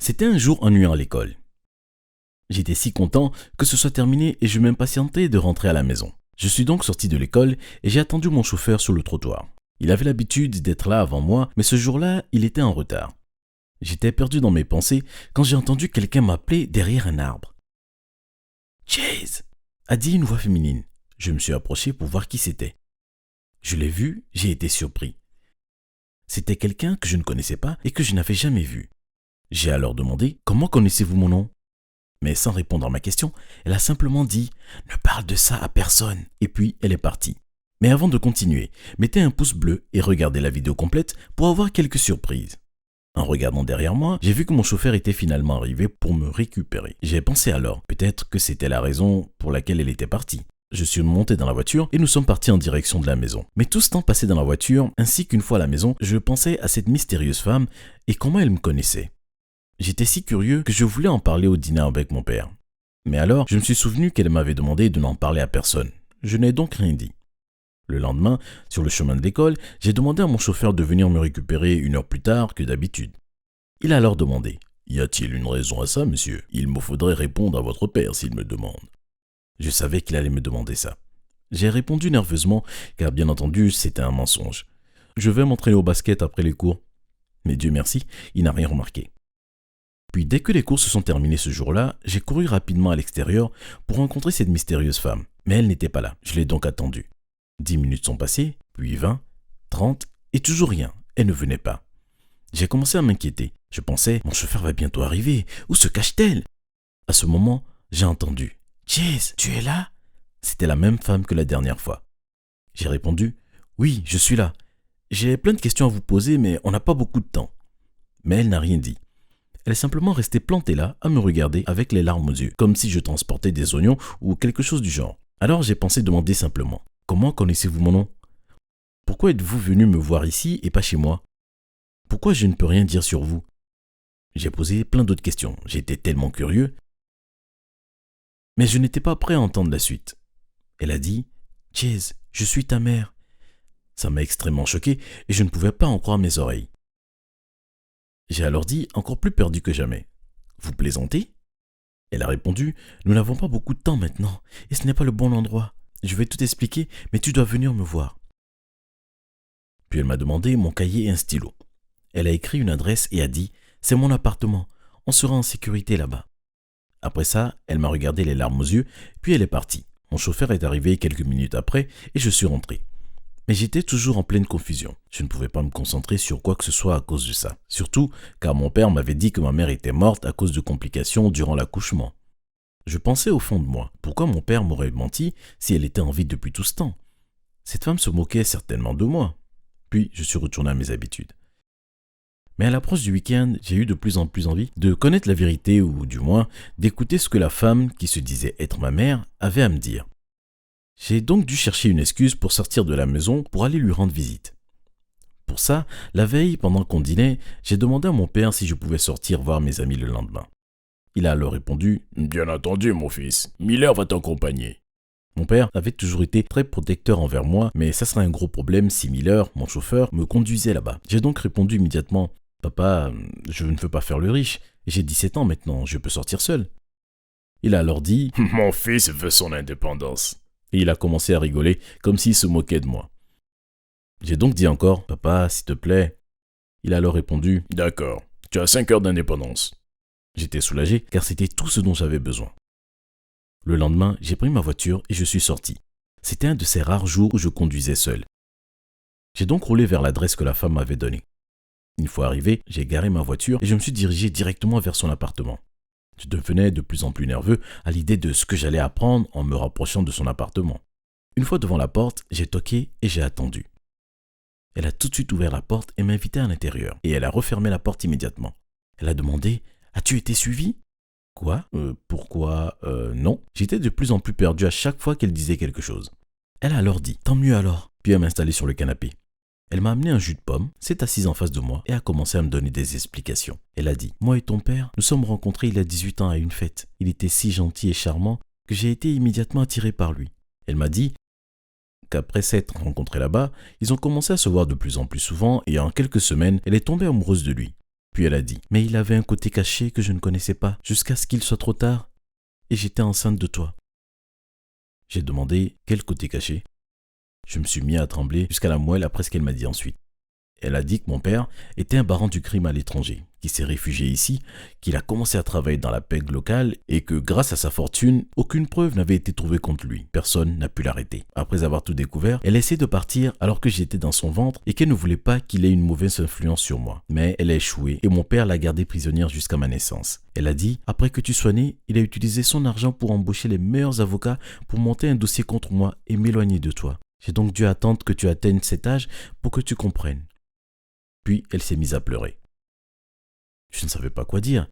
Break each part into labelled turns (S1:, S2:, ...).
S1: C'était un jour ennuyant à l'école. J'étais si content que ce soit terminé et je m'impatientais de rentrer à la maison. Je suis donc sorti de l'école et j'ai attendu mon chauffeur sur le trottoir. Il avait l'habitude d'être là avant moi, mais ce jour-là, il était en retard. J'étais perdu dans mes pensées quand j'ai entendu quelqu'un m'appeler derrière un arbre. « Chase !» a dit une voix féminine. Je me suis approché pour voir qui c'était. Je l'ai vu, j'ai été surpris. C'était quelqu'un que je ne connaissais pas et que je n'avais jamais vu. J'ai alors demandé « Comment connaissez-vous mon nom ?» Mais sans répondre à ma question, elle a simplement dit « Ne parle de ça à personne » et puis elle est partie. Mais avant de continuer, mettez un pouce bleu et regardez la vidéo complète pour avoir quelques surprises. En regardant derrière moi, j'ai vu que mon chauffeur était finalement arrivé pour me récupérer. J'ai pensé alors, peut-être que c'était la raison pour laquelle elle était partie. Je suis monté dans la voiture et nous sommes partis en direction de la maison. Mais tout ce temps passé dans la voiture, ainsi qu'une fois à la maison, je pensais à cette mystérieuse femme et comment elle me connaissait. J'étais si curieux que je voulais en parler au dîner avec mon père. Mais alors, je me suis souvenu qu'elle m'avait demandé de n'en parler à personne. Je n'ai donc rien dit. Le lendemain, sur le chemin de l'école, j'ai demandé à mon chauffeur de venir me récupérer 1 heure plus tard que d'habitude. Il a alors demandé « Y a-t-il une raison à ça, monsieur ? Il me faudrait répondre à votre père s'il me demande. » Je savais qu'il allait me demander ça. J'ai répondu nerveusement, car bien entendu, c'était un mensonge. Je vais m'entraîner au basket après les cours. Mais Dieu merci, il n'a rien remarqué. Puis dès que les cours se sont terminés ce jour-là, j'ai couru rapidement à l'extérieur pour rencontrer cette mystérieuse femme. Mais elle n'était pas là, je l'ai donc attendue. 10 minutes sont passées, puis 20, 30, et toujours rien, elle ne venait pas. J'ai commencé à m'inquiéter. Je pensais, mon chauffeur va bientôt arriver, où se cache-t-elle ? À ce moment, j'ai entendu « Chase, tu es là ?» C'était la même femme que la dernière fois. J'ai répondu « Oui, je suis là. J'ai plein de questions à vous poser, mais on n'a pas beaucoup de temps. » Mais elle n'a rien dit. Elle est simplement restée plantée là, à me regarder avec les larmes aux yeux, comme si je transportais des oignons ou quelque chose du genre. Alors j'ai pensé demander simplement « Comment connaissez-vous mon nom ? Pourquoi êtes-vous venu me voir ici et pas chez moi ? Pourquoi je ne peux rien dire sur vous ?» J'ai posé plein d'autres questions. J'étais tellement curieux. Mais je n'étais pas prêt à entendre la suite. Elle a dit « Chase, je suis ta mère. » Ça m'a extrêmement choqué et je ne pouvais pas en croire mes oreilles. J'ai alors dit, encore plus perdu que jamais « Vous plaisantez ?» Elle a répondu « Nous n'avons pas beaucoup de temps maintenant et ce n'est pas le bon endroit. Je vais tout expliquer, mais tu dois venir me voir. » Puis elle m'a demandé mon cahier et un stylo. Elle a écrit une adresse et a dit « C'est mon appartement, on sera en sécurité là-bas. » Après ça, elle m'a regardé les larmes aux yeux, puis elle est partie. Mon chauffeur est arrivé quelques minutes après et je suis rentré. Mais j'étais toujours en pleine confusion. Je ne pouvais pas me concentrer sur quoi que ce soit à cause de ça. Surtout car mon père m'avait dit que ma mère était morte à cause de complications durant l'accouchement. Je pensais au fond de moi, pourquoi mon père m'aurait menti si elle était en vie depuis tout ce temps ? Cette femme se moquait certainement de moi. Puis je suis retourné à mes habitudes. Mais à l'approche du week-end, j'ai eu de plus en plus envie de connaître la vérité ou du moins d'écouter ce que la femme, qui se disait être ma mère, avait à me dire. J'ai donc dû chercher une excuse pour sortir de la maison pour aller lui rendre visite. Pour ça, la veille, pendant qu'on dînait, j'ai demandé à mon père si je pouvais sortir voir mes amis le lendemain. Il a alors répondu « Bien entendu, mon fils, Miller va t'accompagner. » Mon père avait toujours été très protecteur envers moi, mais ça serait un gros problème si Miller, mon chauffeur, me conduisait là-bas. J'ai donc répondu immédiatement « Papa, je ne veux pas faire le riche, j'ai 17 ans maintenant, je peux sortir seul. » Il a alors dit « Mon fils veut son indépendance. » Et il a commencé à rigoler, comme s'il se moquait de moi. J'ai donc dit encore « Papa, s'il te plaît. » Il a alors répondu « D'accord, tu as 5 heures d'indépendance. » J'étais soulagé, car c'était tout ce dont j'avais besoin. Le lendemain, j'ai pris ma voiture et je suis sorti. C'était un de ces rares jours où je conduisais seul. J'ai donc roulé vers l'adresse que la femme m'avait donnée. Une fois arrivé, j'ai garé ma voiture et je me suis dirigé directement vers son appartement. Je devenais de plus en plus nerveux à l'idée de ce que j'allais apprendre en me rapprochant de son appartement. Une fois devant la porte, j'ai toqué et j'ai attendu. Elle a tout de suite ouvert la porte et m'a invité à l'intérieur. Et elle a refermé la porte immédiatement. Elle a demandé « As-tu été suivi ?» Quoi ? Pourquoi ? Non. J'étais de plus en plus perdu à chaque fois qu'elle disait quelque chose. Elle a alors dit « Tant mieux alors !» Puis elle m'a installé sur le canapé. Elle m'a amené un jus de pomme, s'est assise en face de moi et a commencé à me donner des explications. Elle a dit « Moi et ton père, nous sommes rencontrés il y a 18 ans à une fête. Il était si gentil et charmant que j'ai été immédiatement attiré par lui. » Elle m'a dit qu'après s'être rencontrés là-bas, ils ont commencé à se voir de plus en plus souvent et en quelques semaines, elle est tombée amoureuse de lui. Puis elle a dit « Mais il avait un côté caché que je ne connaissais pas, jusqu'à ce qu'il soit trop tard, et j'étais enceinte de toi. » J'ai demandé « Quel côté caché ?» Je me suis mis à trembler jusqu'à la moelle après ce qu'elle m'a dit ensuite. Elle a dit que mon père était un baron du crime à l'étranger, qui s'est réfugié ici, qu'il a commencé à travailler dans la PEG locale et que grâce à sa fortune, aucune preuve n'avait été trouvée contre lui. Personne n'a pu l'arrêter. Après avoir tout découvert, elle a essayé de partir alors que j'étais dans son ventre et qu'elle ne voulait pas qu'il ait une mauvaise influence sur moi. Mais elle a échoué et mon père l'a gardée prisonnière jusqu'à ma naissance. Elle a dit, après que tu sois né, il a utilisé son argent pour embaucher les meilleurs avocats pour monter un dossier contre moi et m'éloigner de toi. J'ai donc dû attendre que tu atteignes cet âge pour que tu comprennes. Puis elle s'est mise à pleurer. Je ne savais pas quoi dire.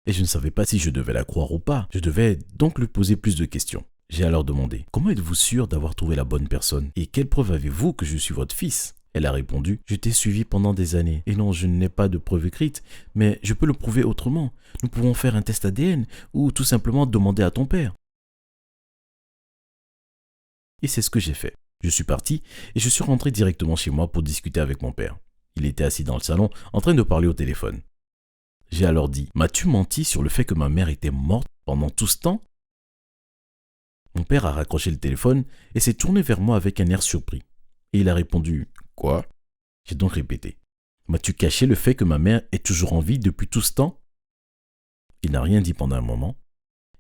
S1: Et je ne savais pas si je devais la croire ou pas. Je devais donc lui poser plus de questions. J'ai alors demandé, comment êtes-vous sûr d'avoir trouvé la bonne personne? Et quelle preuve avez-vous que je suis votre fils? Elle a répondu, je t'ai suivi pendant des années. Et non, je n'ai pas de preuve écrite, mais je peux le prouver autrement. Nous pouvons faire un test ADN ou tout simplement demander à ton père. Et c'est ce que j'ai fait. Je suis parti et je suis rentré directement chez moi pour discuter avec mon père. Il était assis dans le salon, en train de parler au téléphone. J'ai alors dit, m'as-tu menti sur le fait que ma mère était morte pendant tout ce temps? Mon père a raccroché le téléphone et s'est tourné vers moi avec un air surpris. Et il a répondu, quoi? J'ai donc répété, m'as-tu caché le fait que ma mère est toujours en vie depuis tout ce temps? Il n'a rien dit pendant un moment.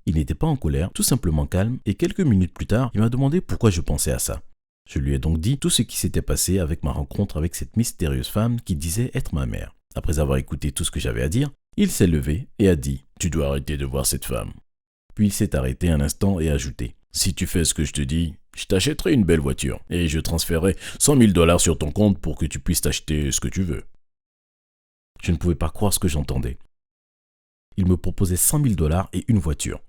S1: Il n'était pas en colère, tout simplement calme, et quelques minutes plus tard, il m'a demandé pourquoi je pensais à ça. Je lui ai donc dit tout ce qui s'était passé avec ma rencontre avec cette mystérieuse femme qui disait être ma mère. Après avoir écouté tout ce que j'avais à dire, il s'est levé et a dit « Tu dois arrêter de voir cette femme ». Puis il s'est arrêté un instant et a ajouté « Si tu fais ce que je te dis, je t'achèterai une belle voiture et je transférerai 100 000 $ sur ton compte pour que tu puisses t'acheter ce que tu veux. » Je ne pouvais pas croire ce que j'entendais. Il me proposait 100 000 $ et une voiture,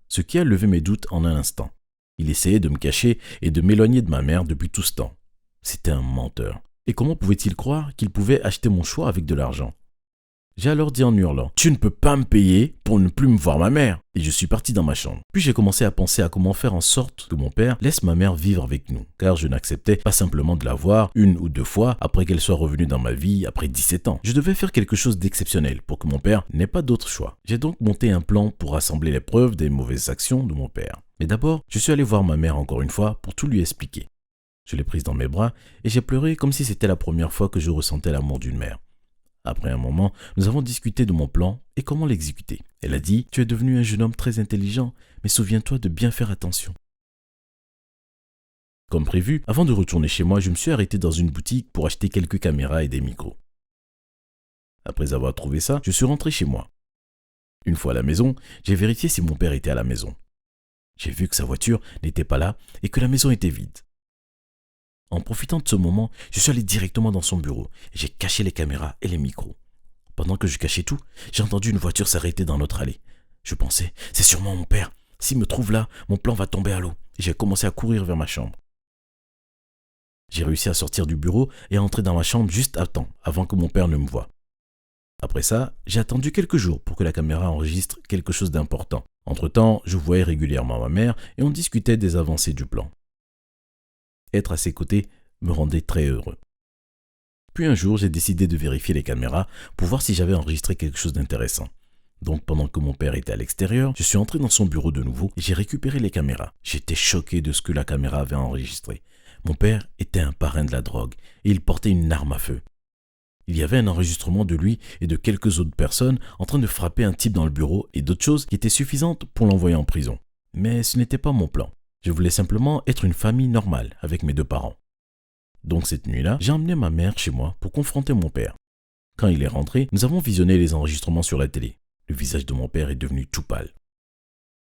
S1: ce qui a levé mes doutes en un instant. Il essayait de me cacher et de m'éloigner de ma mère depuis tout ce temps. C'était un menteur. Et comment pouvait-il croire qu'il pouvait acheter mon choix avec de l'argent? J'ai alors dit en hurlant, « Tu ne peux pas me payer pour ne plus me voir ma mère !» Et je suis parti dans ma chambre. Puis j'ai commencé à penser à comment faire en sorte que mon père laisse ma mère vivre avec nous, car je n'acceptais pas simplement de la voir une ou deux fois après qu'elle soit revenue dans ma vie après 17 ans. Je devais faire quelque chose d'exceptionnel pour que mon père n'ait pas d'autre choix. J'ai donc monté un plan pour rassembler les preuves des mauvaises actions de mon père. Mais d'abord, je suis allé voir ma mère encore une fois pour tout lui expliquer. Je l'ai prise dans mes bras et j'ai pleuré comme si c'était la première fois que je ressentais l'amour d'une mère. Après un moment, nous avons discuté de mon plan et comment l'exécuter. Elle a dit « Tu es devenu un jeune homme très intelligent, mais souviens-toi de bien faire attention. » Comme prévu, avant de retourner chez moi, je me suis arrêté dans une boutique pour acheter quelques caméras et des micros. Après avoir trouvé ça, je suis rentré chez moi. Une fois à la maison, j'ai vérifié si mon père était à la maison. J'ai vu que sa voiture n'était pas là et que la maison était vide. En profitant de ce moment, je suis allé directement dans son bureau et j'ai caché les caméras et les micros. Pendant que je cachais tout, j'ai entendu une voiture s'arrêter dans notre allée. Je pensais, c'est sûrement mon père. S'il me trouve là, mon plan va tomber à l'eau. Et j'ai commencé à courir vers ma chambre. J'ai réussi à sortir du bureau et à entrer dans ma chambre juste à temps, avant que mon père ne me voie. Après ça, j'ai attendu quelques jours pour que la caméra enregistre quelque chose d'important. Entre-temps, je voyais régulièrement ma mère et on discutait des avancées du plan. Être à ses côtés me rendait très heureux. Puis un jour, j'ai décidé de vérifier les caméras pour voir si j'avais enregistré quelque chose d'intéressant. Donc pendant que mon père était à l'extérieur, je suis entré dans son bureau de nouveau et j'ai récupéré les caméras. J'étais choqué de ce que la caméra avait enregistré. Mon père était un parrain de la drogue et il portait une arme à feu. Il y avait un enregistrement de lui et de quelques autres personnes en train de frapper un type dans le bureau et d'autres choses qui étaient suffisantes pour l'envoyer en prison. Mais ce n'était pas mon plan. Je voulais simplement être une famille normale avec mes deux parents. Donc cette nuit-là, j'ai emmené ma mère chez moi pour confronter mon père. Quand il est rentré, nous avons visionné les enregistrements sur la télé. Le visage de mon père est devenu tout pâle.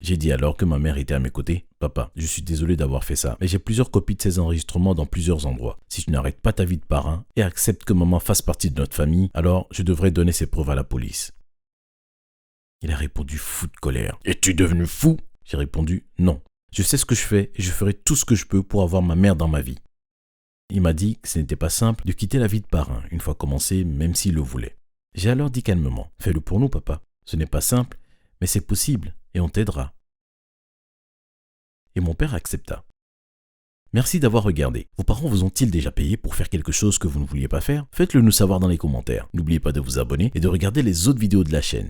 S1: J'ai dit alors que ma mère était à mes côtés, « Papa, je suis désolé d'avoir fait ça, mais j'ai plusieurs copies de ces enregistrements dans plusieurs endroits. Si tu n'arrêtes pas ta vie de parrain et acceptes que maman fasse partie de notre famille, alors je devrais donner ces preuves à la police. » Il a répondu fou de colère. « Es-tu devenu fou ?» J'ai répondu « Non. Je sais ce que je fais et je ferai tout ce que je peux pour avoir ma mère dans ma vie. » Il m'a dit que ce n'était pas simple de quitter la vie de parrain une fois commencé, même s'il le voulait. J'ai alors dit calmement, « Fais-le pour nous, papa. Ce n'est pas simple, mais c'est possible et on t'aidera. » Et mon père accepta. Merci d'avoir regardé. Vos parents vous ont-ils déjà payé pour faire quelque chose que vous ne vouliez pas faire? Faites-le nous savoir dans les commentaires. N'oubliez pas de vous abonner et de regarder les autres vidéos de la chaîne.